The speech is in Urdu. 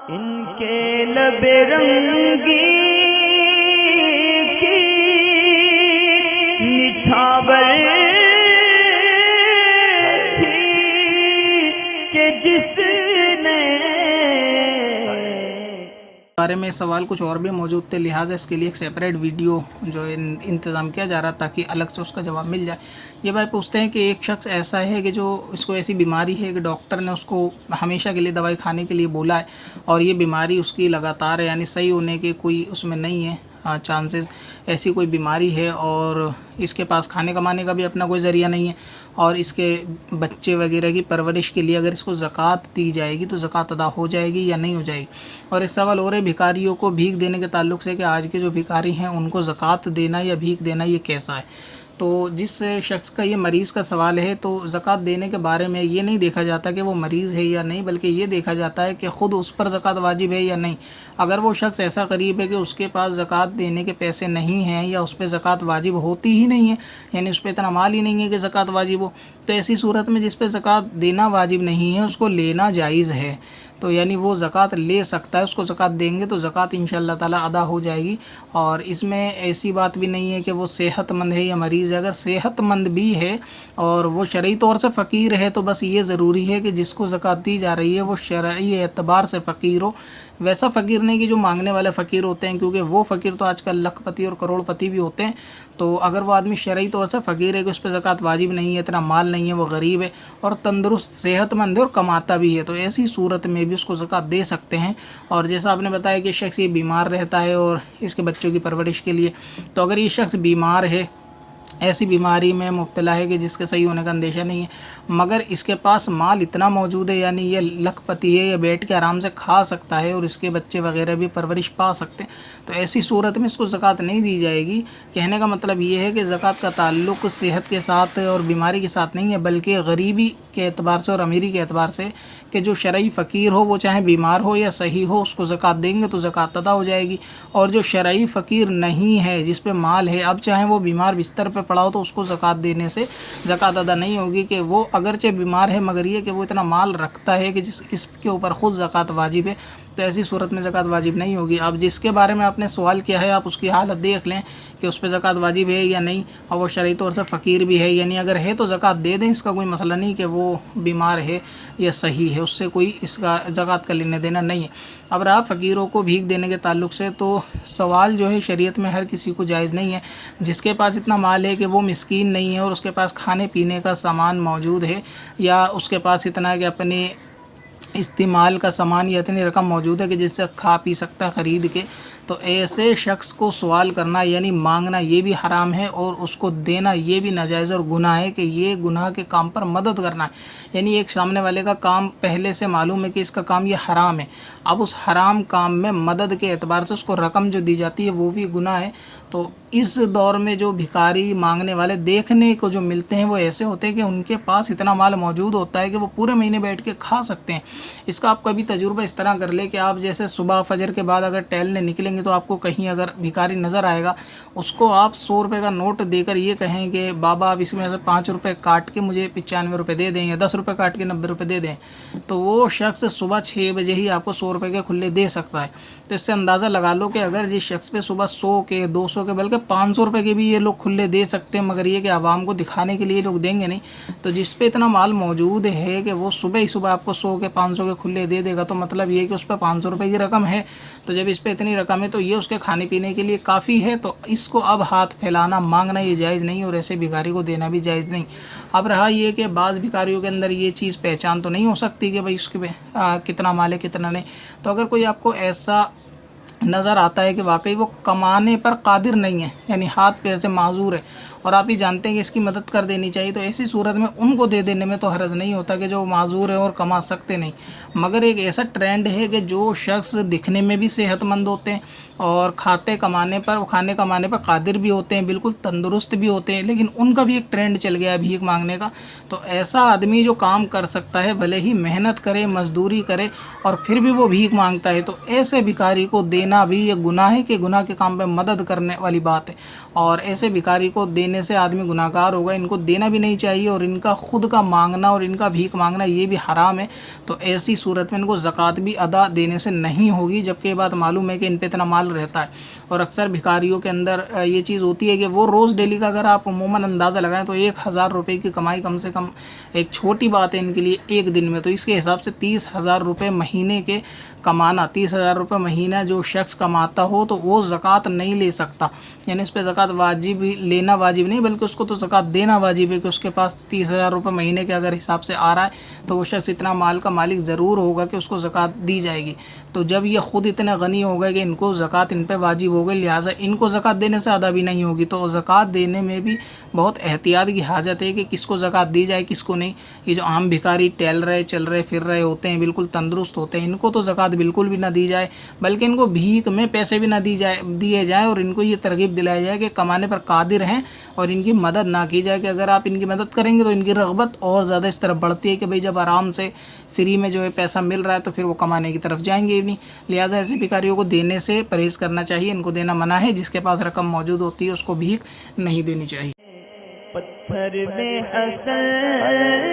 ان کے لب رنگی کی نچھاور تھی کہ جس نے بارے میں سوال کچھ اور بھی موجود تھے، لہٰذا اس کے لیے ایک سیپریٹ ویڈیو جو انتظام کیا جا رہا تاکہ الگ سے اس کا جواب مل جائے۔ یہ بھائی پوچھتے ہیں کہ ایک شخص ایسا ہے کہ جو اس کو ایسی بیماری ہے کہ ڈاکٹر نے اس کو ہمیشہ کے لیے دوائی کھانے کے لیے بولا ہے اور یہ بیماری اس کی لگاتار ہے، یعنی صحیح ہونے کے کوئی اس میں نہیں ہے چانسز، ایسی کوئی بیماری ہے اور اس کے پاس کھانے کمانے کا بھی اپنا کوئی ذریعہ نہیں ہے، اور اس کے بچے وغیرہ کی پرورش کے لیے اگر اس کو زکوٰۃ دی جائے گی تو زکوٰۃ ادا ہو جائے گی یا نہیں ہو جائے گی۔ اور ایک سوال اور ہے بھکاریوں کو بھیک دینے کے تعلق سے کہ آج کے جو بھکاری ہیں ان کو زکوٰۃ دینا یا بھیک دینا یہ کیسا ہے؟ تو جس شخص کا یہ مریض کا سوال ہے تو زکوٰۃ دینے کے بارے میں یہ نہیں دیکھا جاتا کہ وہ مریض ہے یا نہیں، بلکہ یہ دیکھا جاتا ہے کہ خود اس پر زکوٰۃ واجب ہے یا نہیں۔ اگر وہ شخص ایسا غریب ہے کہ اس کے پاس زکوٰۃ دینے کے پیسے نہیں ہیں یا اس پہ زکوٰۃ واجب ہوتی ہی نہیں ہے، یعنی اس پہ اتنا مال ہی نہیں ہے کہ زکوٰۃ واجب ہو، تو ایسی صورت میں جس پہ زکوٰۃ دینا واجب نہیں ہے اس کو لینا جائز ہے، تو یعنی وہ زکوٰۃ لے سکتا ہے، اس کو زکوٰۃ دیں گے تو زکوٰۃ انشاءاللہ تعالیٰ ادا ہو جائے گی۔ اور اس میں ایسی بات بھی نہیں ہے کہ وہ صحت مند ہے یا مریض ہے، اگر صحت مند بھی ہے اور وہ شرعی طور سے فقیر ہے تو بس یہ ضروری ہے کہ جس کو زکوٰۃ دی جا رہی ہے وہ شرعی اعتبار سے فقیر ہو، ویسا فقیر نہیں کہ جو مانگنے والے فقیر ہوتے ہیں، کیونکہ وہ فقیر تو آج کل لاکھ پتی اور کروڑ پتی بھی ہوتے ہیں۔ تو اگر وہ آدمی شرعی طور سے فقیر ہے کہ اس پہ زکوٰۃ واجب نہیں ہے، اتنا مال نہیں ہے، وہ غریب ہے اور تندرست صحت مند ہے اور کماتا بھی ہے، تو ایسی صورت میں بھی اس کو زکوٰۃ دے سکتے ہیں۔ اور جیسا آپ نے بتایا کہ شخص یہ بیمار رہتا ہے اور اس کے بچوں کی پرورش کے لیے، تو اگر یہ شخص بیمار ہے، ایسی بیماری میں مبتلا ہے کہ جس کے صحیح ہونے کا اندیشہ نہیں ہے، مگر اس کے پاس مال اتنا موجود ہے، یعنی یہ لکھ پتی ہے، یہ بیٹھ کے آرام سے کھا سکتا ہے اور اس کے بچے وغیرہ بھی پرورش پا سکتے ہیں، تو ایسی صورت میں اس کو زکوٰۃ نہیں دی جائے گی۔ کہنے کا مطلب یہ ہے کہ زکوٰۃ کا تعلق صحت کے ساتھ اور بیماری کے ساتھ نہیں ہے، بلکہ غریبی کے اعتبار سے اور امیری کے اعتبار سے، کہ جو شرعی فقیر ہو وہ چاہے بیمار ہو یا صحیح ہو اس کو زکوٰۃ دیں گے تو زکوٰۃ ادا ہو جائے گی، اور جو شرعی فقیر نہیں ہے جس پہ مال ہے، اب چاہے وہ بیمار بستر پہ پڑا ہو تو اس کو زکوٰۃ دینے سے زکوٰۃ ادا نہیں ہوگی، کہ وہ اگرچہ بیمار ہے مگر یہ کہ وہ اتنا مال رکھتا ہے کہ اس کے اوپر خود زکوٰۃ واجب ہے، تو ایسی صورت میں زکوٰۃ واجب نہیں ہوگی۔ اب جس کے بارے میں آپ نے سوال کیا ہے آپ اس کی حالت دیکھ لیں کہ اس پہ زکوٰۃ واجب ہے یا نہیں، اور وہ شرعی طور سے فقیر بھی ہے، یعنی اگر ہے تو زکوٰۃ دے دیں، اس کا کوئی مسئلہ نہیں کہ وہ بیمار ہے یا صحیح ہے، اس سے کوئی اس کا زکوٰۃ کا لینے دینا نہیں ہے۔ اب رہا فقیروں کو بھیک دینے کے تعلق سے، تو سوال جو ہے شریعت میں ہر کسی کو جائز نہیں ہے۔ جس کے پاس اتنا مال ہے کہ وہ مسکین نہیں ہے اور اس کے پاس کھانے پینے کا سامان موجود ہے، یا اس کے پاس اتنا ہے کہ اپنے استعمال کا سامان یا اتنی رقم موجود ہے کہ جس سے کھا پی سکتا ہے خرید کے، تو ایسے شخص کو سوال کرنا یعنی مانگنا یہ بھی حرام ہے، اور اس کو دینا یہ بھی ناجائز اور گناہ ہے، کہ یہ گناہ کے کام پر مدد کرنا ہے، یعنی ایک سامنے والے کا کام پہلے سے معلوم ہے کہ اس کا کام یہ حرام ہے، اب اس حرام کام میں مدد کے اعتبار سے اس کو رقم جو دی جاتی ہے وہ بھی گناہ ہے۔ تو اس دور میں جو بھکاری مانگنے والے دیکھنے کو جو ملتے ہیں وہ ایسے ہوتے ہیں کہ ان کے پاس اتنا مال موجود ہوتا ہے کہ وہ پورے مہینے بیٹھ کے کھا سکتے ہیں۔ اس کا آپ کبھی تجربہ اس طرح کر لیں کہ آپ جیسے صبح فجر کے بعد اگر ٹہلنے نکلیں گے تو آپ کو کہیں اگر بھکاری نظر آئے گا، اس کو آپ 100 روپے کا نوٹ دے کر یہ کہیں کہ بابا آپ اس میں سے 5 روپے کاٹ کے مجھے 95 روپے دے دیں، یا 10 روپے کاٹ کے 90 روپے دے دیں، تو وہ شخص صبح 6 بجے ہی آپ کو 100 روپے کے کھلے دے سکتا ہے۔ تو اس سے اندازہ لگا لو کہ اگر جس شخص پہ صبح 100 کے 200 کے بلکہ 500 روپے کے بھی یہ لوگ کھلے دے سکتے ہیں، مگر یہ کہ عوام کو دکھانے کے لیے لوگ دیں گے نہیں، تو جس پہ اتنا مال موجود ہے کہ وہ صبح ہی صبح آپ کو 100 کے 500 کے کھلے دے دے گا، تو مطلب یہ کہ اس پہ 500 روپے کی رقم ہے، تو جب اس پہ اتنی رقم ہے تو یہ اس کے کھانے پینے کے لیے کافی ہے، تو اس کو اب ہاتھ پھیلانا مانگنا یہ جائز نہیں، اور ایسے بھکاری کو دینا بھی جائز نہیں۔ اب رہا یہ کہ بعض بھکاریوں کے اندر یہ چیز پہچان تو نہیں ہو سکتی کہ بھائی اس کے کتنا مال ہے کتنا نہیں، تو اگر کوئی آپ کو ایسا نظر آتا ہے کہ واقعی وہ کمانے پر قادر نہیں ہے، یعنی ہاتھ پیر سے معذور ہے، اور آپ یہ جانتے ہیں کہ اس کی مدد کر دینی چاہیے، تو ایسی صورت میں ان کو دے دینے میں تو حرج نہیں ہوتا کہ جو معذور ہے اور کما سکتے نہیں۔ مگر ایک ایسا ٹرینڈ ہے کہ جو شخص دکھنے میں بھی صحت مند ہوتے ہیں اور کھانے کمانے پر قادر بھی ہوتے ہیں، بالکل تندرست بھی ہوتے ہیں، لیکن ان کا بھی ایک ٹرینڈ چل گیا ہے بھیک مانگنے کا، تو ایسا آدمی جو کام کر سکتا ہے بھلے ہی محنت کرے مزدوری کرے اور پھر بھی وہ بھیک مانگتا ہے، تو ایسے بھکاری کو دینا بھی یہ گناہ ہے، کہ گناہ کے کام پہ مدد کرنے والی بات ہے، اور ایسے بھکاری کو دینے دینے سے آدمی گناہگار ہوگا، ان کو دینا بھی نہیں چاہیے، اور ان کا خود کا مانگنا اور ان کا بھیک مانگنا یہ بھی حرام ہے۔ تو ایسی صورت میں ان کو زکوٰۃ بھی ادا دینے سے نہیں ہوگی، جبکہ یہ بات معلوم ہے کہ ان پہ اتنا مال رہتا ہے۔ اور اکثر بھکاریوں کے اندر یہ چیز ہوتی ہے کہ وہ روز ڈیلی کا اگر آپ عموماً اندازہ لگائیں تو 1000 روپے کی کمائی کم سے کم ایک چھوٹی بات ہے ان کے لیے ایک دن میں۔ تو اس کے حساب سے 30,000 روپے مہینے کے کمانا، 30,000 روپے مہینہ جو شخص کماتا ہو تو وہ زکوٰۃ نہیں لے سکتا، یعنی اس پہ زکوٰۃ واجب لینا واجب نہیں بلکہ اس کو تو زکوٰۃ دینا واجب ہے کہ اس کے پاس 30,000 روپے مہینے کے اگر حساب سے آ رہا ہے تو وہ شخص اتنا مال کا مالک ضرور ہوگا کہ اس کو زکوٰۃ دی جائے گی۔ تو جب یہ خود اتنے غنی ہو گئے کہ ان کو زکوٰۃ ان پہ واجب ہو گئی، لہٰذا ان کو زکوٰۃ دینے سے ادا بھی نہیں ہوگی۔ تو زکوٰۃ دینے میں بھی بہت احتیاط کی حاجت ہے کہ کس کو زکوٰۃ دی جائے کس کو نہیں۔ یہ جو عام بھکاری ٹہل رہے چل رہے پھر رہے ہوتے ہیں، بالکل تندرست ہوتے ہیں، ان کو تو زکوٰۃ بالکل بھی نہ دی جائے، بلکہ ان کو بھیک میں پیسے بھی نہ دیے جائیں، اور ان کو یہ ترغیب دلائی جائے کہ کمانے پر قادر ہیں، اور ان کی مدد نہ کی جائے کہ اگر آپ ان کی مدد کریں گے تو ان کی رغبت اور زیادہ اس طرف بڑھتی ہے کہ بھئی جب آرام سے فری میں جو ہے پیسہ مل رہا ہے تو پھر وہ کمانے کی طرف جائیں گے ہی نہیں۔ لہٰذا ایسے بھکاریوں کو دینے سے پرہیز کرنا چاہیے، ان کو دینا منع ہے، جس کے پاس رقم موجود ہوتی ہے اس کو بھیک نہیں دینی چاہیے۔ پتھر میں حسن